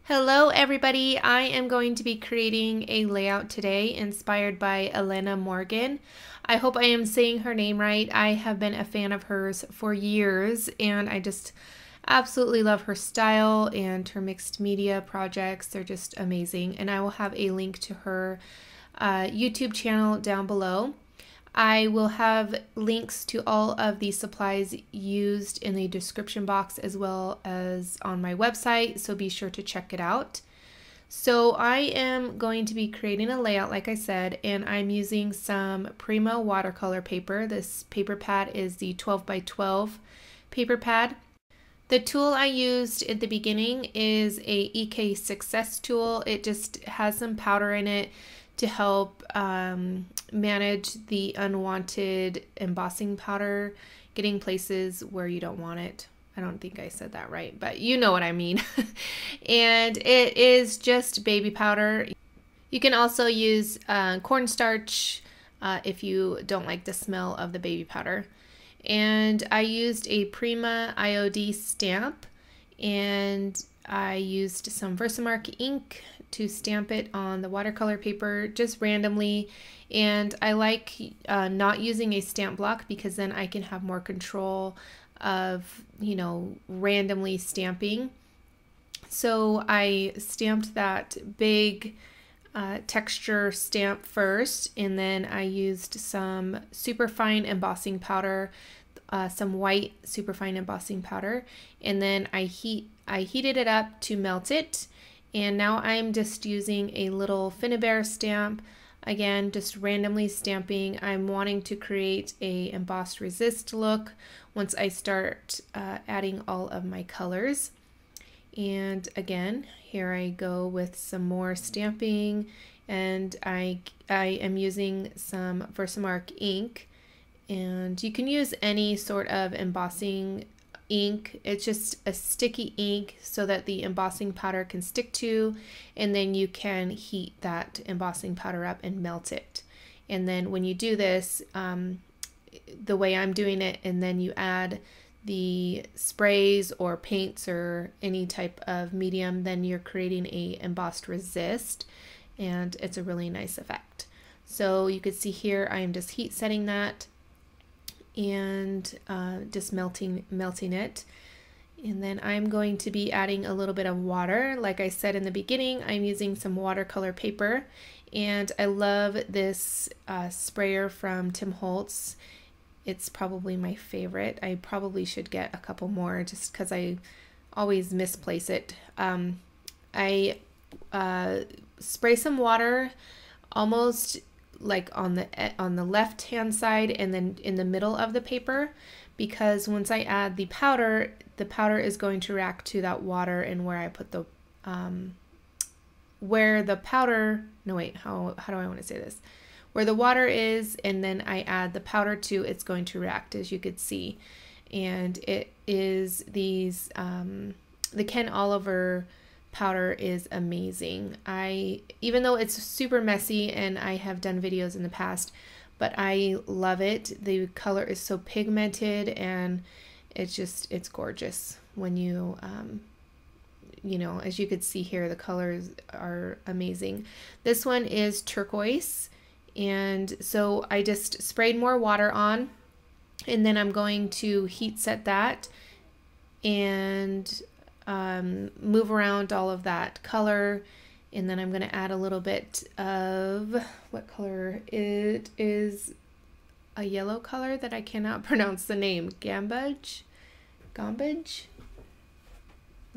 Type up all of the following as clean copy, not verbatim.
Hello everybody, I am going to be creating a layout today inspired by Elena Morgan. I hope I am saying her name right. I have been a fan of hers for years and I just absolutely love her style and her mixed media projects. They're just amazing, and I will have a link to her YouTube channel down below. I will have links to all of the supplies used in the description box as well as on my website, so be sure to check it out. So I am going to be creating a layout, like I said, and I'm using some Prima watercolor paper. This paper pad is the 12 by 12 paper pad. The tool I used at the beginning is a EK Success tool. It just has some powder in it to help manage the unwanted embossing powder getting places where you don't want it. I don't think I said that right, but you know what I mean. And it is just baby powder. You can also use cornstarch if you don't like the smell of the baby powder. And I used a Prima IOD stamp, and I used some Versamark ink to stamp it on the watercolor paper just randomly. And I like not using a stamp block because then I can have more control of, randomly stamping. So I stamped that big texture stamp first, and then I used some superfine embossing powder, some white superfine embossing powder, and then I heated it up to melt it. And now I'm just using a little Finnabair stamp, again just randomly stamping. I'm wanting to create a embossed resist look once I start adding all of my colors. And again, here I go with some more stamping, and I am using some Versamark ink, and you can use any sort of embossing ink. It's just a sticky ink so that the embossing powder can stick to, and then you can heat that embossing powder up and melt it. And then when you do this, the way I'm doing it, and then you add the sprays or paints or any type of medium, then you're creating a embossed resist, and it's a really nice effect. So you can see here I am just heat setting that and just melting it. And then I'm going to be adding a little bit of water. Like I said in the beginning, I'm using some watercolor paper, and I love this sprayer from Tim Holtz. It's probably my favorite. I probably should get a couple more just because I always misplace it. I spray some water almost like on the left hand side and then in the middle of the paper, because once I add the powder is going to react to that water, and where I put the where the powder, no wait, how do I want to say this? Where the water is and then I add the powder to, it's going to react, as you could see. And it is these, the Ken Oliver powder is amazing. Even though it's super messy and I have done videos in the past, but I love it. The color is so pigmented, and it's gorgeous when you, as you could see here, the colors are amazing. This one is turquoise. And so I just sprayed more water on, and then I'm going to heat set that and move around all of that color. And then I'm going to add a little bit of, what color? It is a yellow color that I cannot pronounce the name. Gambage? Let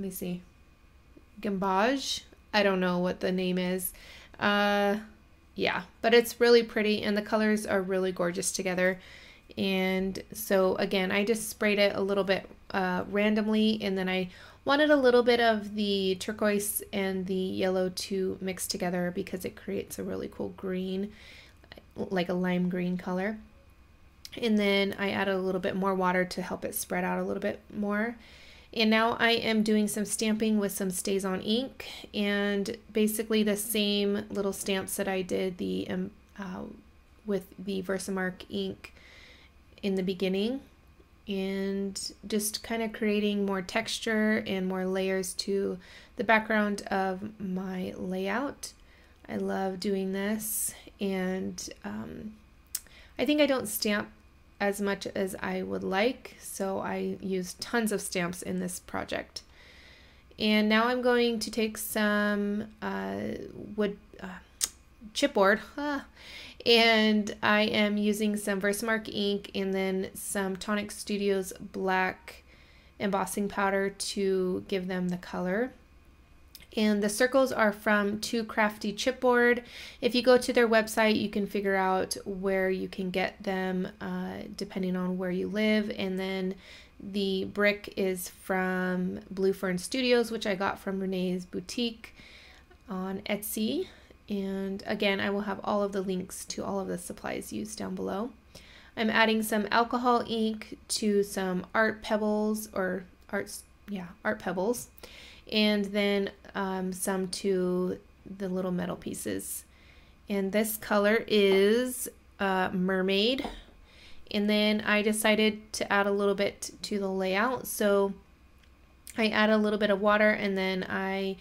me see. Gambage? I don't know what the name is. Yeah, but it's really pretty, and the colors are really gorgeous together. And so again, I just sprayed it a little bit randomly, and then I wanted a little bit of the turquoise and the yellow to mix together because it creates a really cool green, like a lime green color. And then I added a little bit more water to help it spread out a little bit more. And now I am doing some stamping with some StazOn ink, and basically the same little stamps that I did with the Versamark ink in the beginning. and just kind of creating more texture and more layers to the background of my layout. I love doing this, and I think I don't stamp as much as I would like, so I use tons of stamps in this project. And now I'm going to take some chipboard, and I am using some Versamark ink and then some Tonic Studios black embossing powder to give them the color. And the circles are from Too Crafty Chipboard. If you go to their website, you can figure out where you can get them depending on where you live. And then the brick is from Blue Fern Studios, which I got from Renee's Boutique on Etsy. And again, I will have all of the links to all of the supplies used down below. I'm adding some alcohol ink to some art pebbles, and then some to the little metal pieces. And this color is Mermaid. And then I decided to add a little bit to the layout. So I add a little bit of water, and then I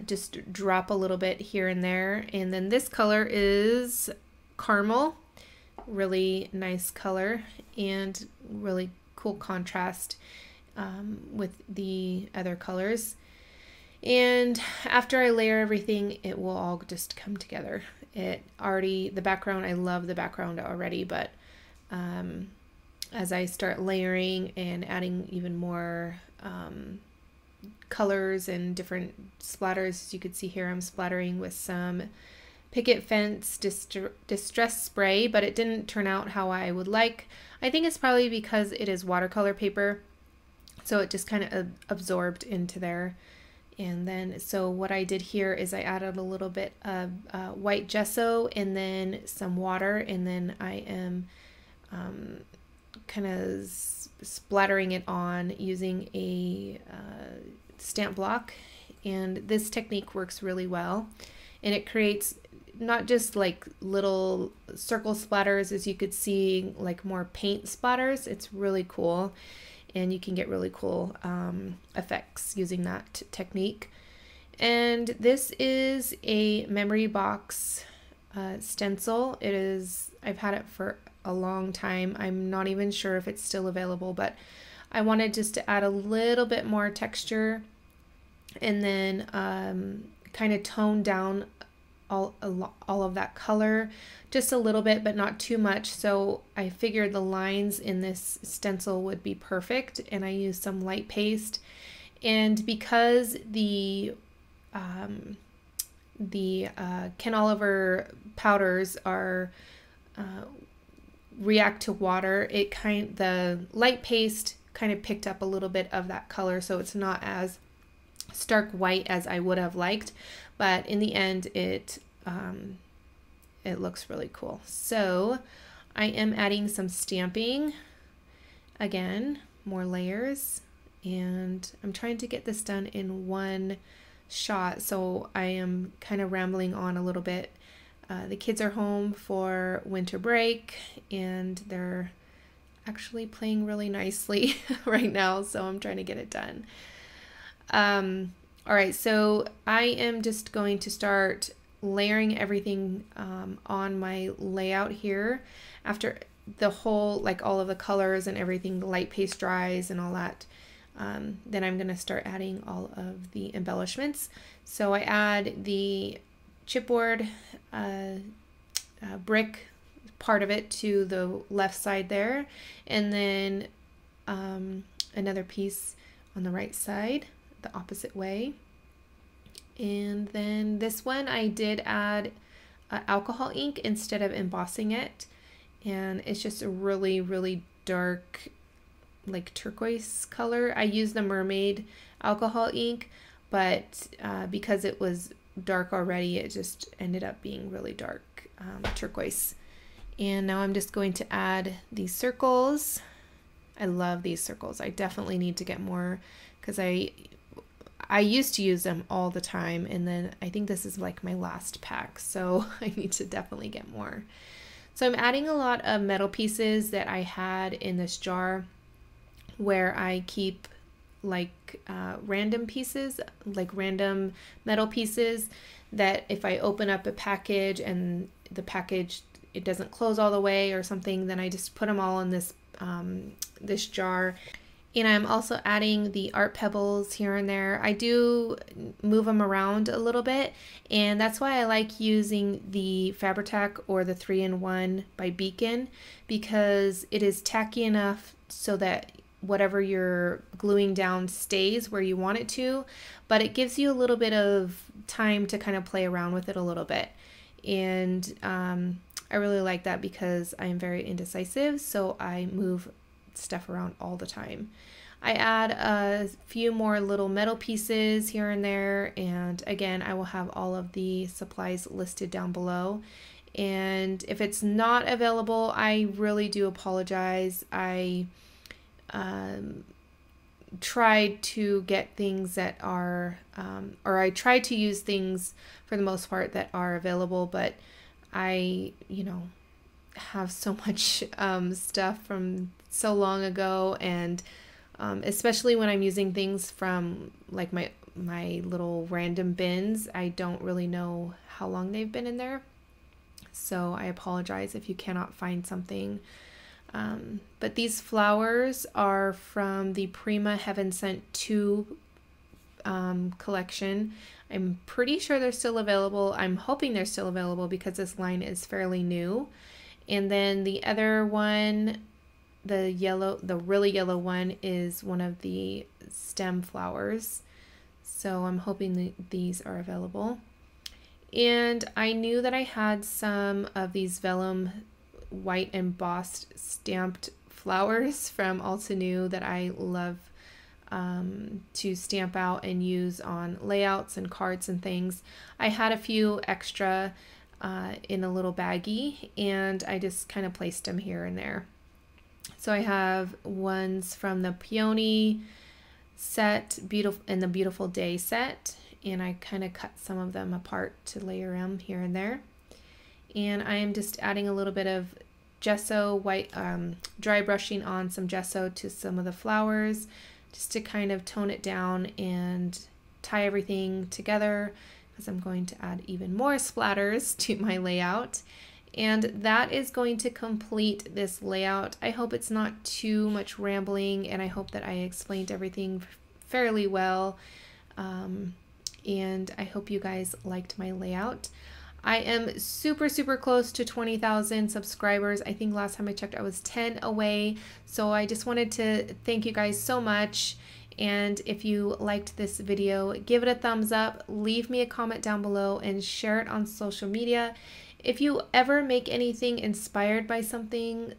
just drop a little bit here and there. And then this color is Caramel. Really nice color and really cool contrast with the other colors. And after I layer everything, it will all just come together. The background, I love the background already, but as I start layering and adding even more colors and different splatters, as you can see here, I'm splattering with some Picket Fence Distress Spray, but it didn't turn out how I would like. I think it's probably because it is watercolor paper, so it just kind of absorbed into there. And then, so what I did here is I added a little bit of white gesso and then some water, and then I am kind of splattering it on using a stamp block. And this technique works really well, and it creates not just like little circle splatters, as you could see, like more paint splatters. It's really cool, and you can get really cool effects using that technique. And this is a memory box stencil. I've had it for a long time. I'm not even sure if it's still available, but I wanted just to add a little bit more texture, and then kind of tone down all of that color just a little bit, but not too much. So I figured the lines in this stencil would be perfect, and I used some light paste. And because the Ken Oliver powders react to water, the light paste kind of picked up a little bit of that color, so it's not as stark white as I would have liked, but in the end it looks really cool. So I am adding some stamping, again, more layers, and I'm trying to get this done in one shot, so I am kind of rambling on a little bit. The kids are home for winter break, and they're actually playing really nicely right now, so I'm trying to get it done. All right, so I am just going to start layering everything on my layout here. After the whole, like all of the colors and everything, the light paste dries and all that, then I'm going to start adding all of the embellishments. So I add the chipboard brick part of it to the left side there, and then another piece on the right side the opposite way. And then this one I did add alcohol ink instead of embossing it, and it's just a really dark, like turquoise color. I used the Mermaid alcohol ink, but because it was dark already, it just ended up being really dark turquoise. And now I'm just going to add these circles. I love these circles. I definitely need to get more, because I used to use them all the time, and then I think this is like my last pack, so I need to definitely get more. So I'm adding a lot of metal pieces that I had in this jar. where I keep like random pieces, like random metal pieces that if I open up a package and the package, it doesn't close all the way or something, then I just put them all in this this jar. And I'm also adding the art pebbles here and there. I do move them around a little bit, and that's why I like using the Fabri-Tac or the 3-in-1 by Beacon, because it is tacky enough so that whatever you're gluing down stays where you want it to, but it gives you a little bit of time to kind of play around with it a little bit. And I really like that because I'm very indecisive, so I move stuff around all the time. I add a few more little metal pieces here and there, and again, I will have all of the supplies listed down below. And if it's not available, I really do apologize. I tried to get things that are, or I tried to use things for the most part that are available, but I, you know, have so much stuff from so long ago, and especially when I'm using things from like my little random bins, I don't really know how long they've been in there. So I apologize if you cannot find something. But these flowers are from the Prima Heaven Sent 2 collection. I'm pretty sure they're still available. I'm hoping they're still available because this line is fairly new. And then the other one, the really yellow one, is one of the stem flowers. So I'm hoping that these are available. And I knew that I had some of these vellum white embossed stamped flowers from Altenew that I love to stamp out and use on layouts and cards and things. I had a few extra in a little baggie, and I just kind of placed them here and there. So I have ones from the Peony set, and the Beautiful Day set, and I kind of cut some of them apart to layer them here and there. And I am just adding a little bit of gesso, white, dry brushing on some gesso to some of the flowers, just to kind of tone it down and tie everything together, because I'm going to add even more splatters to my layout. And that is going to complete this layout. I hope it's not too much rambling, and I hope that I explained everything fairly well. And I hope you guys liked my layout. I am super close to 20,000 subscribers. I think last time I checked I was 10 away. So I just wanted to thank you guys so much. And if you liked this video, give it a thumbs up, leave me a comment down below, and share it on social media. If you ever make anything inspired by something,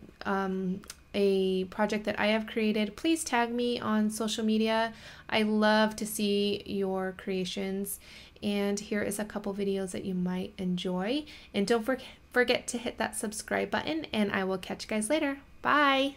a project that I have created, please tag me on social media. I love to see your creations. And here is a couple videos that you might enjoy. And don't forget to hit that subscribe button, and I will catch you guys later. Bye!